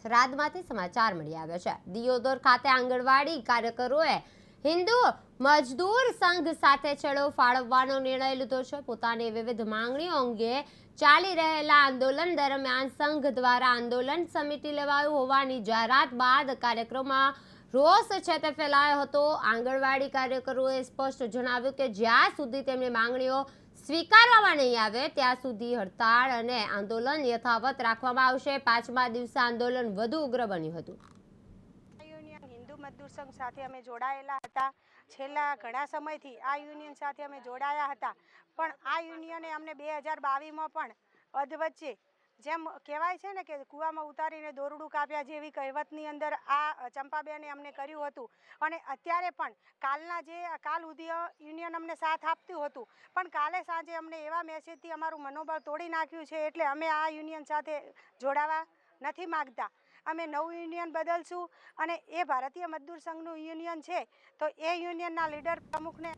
થરાદમાંથી સમાચાર મળી આવ્યા છે। દિયોદર ખાતે આંગણવાડી કાર્યકરોએ હિન્દુ મજદૂર સંઘ સાથે છેડો ફાળવવાનો નિર્ણય લીધો છે। પોતાની વિવિધ માંગણીઓ અંગે ચાલી રહેલા આંદોલન દરમિયાન સંઘ દ્વારા આંદોલન સમિતિ લેવાયું હોવાની જાહેરાત બાદ કાર્યક્રમમાં રોષ છે તે ફેલાયો હતો। આંગણવાડી કાર્યકરોએ સ્પષ્ટ જણાવ્યું કે જ્યાં સુધી તેમની માંગણીઓ સ્વીકારવામાં નહીં આવે ત્યાં સુધી હડતાળ અને આંદોલન યથાવત રાખવામાં આવશે। પાંચમા દિવસે આંદોલન વધુ ઉગ્ર બન્યું હતું। યુનિયન હિન્દુ મજદૂર સંઘ સાથે અમે જોડાયેલા હતા। છેલ્લા ઘણા સમયથી આ યુનિયન સાથે અમે જોડાયા હતા, પણ આ યુનિયને અમને 2022માં પણ અધવચ્ચે જેમ કહેવાય છે ને કે કૂવામાં ઉતારીને દોરડું કાપ્યા જેવી કહેવતની અંદર આ ચંપાબેને અમને કર્યું હતું। અને અત્યારે પણ કાલ સુધી યુનિયન અમને સાથ આપતું હતું, પણ કાલે સાંજે અમને એવા મેસેજથી અમારું મનોબળ તોડી નાખ્યું છે, એટલે અમે આ યુનિયન સાથે જોડાવા નથી માગતા। અમે નવું યુનિયન બદલશું અને એ ભારતીય મજદૂર સંઘનું યુનિયન છે, તો એ યુનિયનના લીડર પ્રમુખને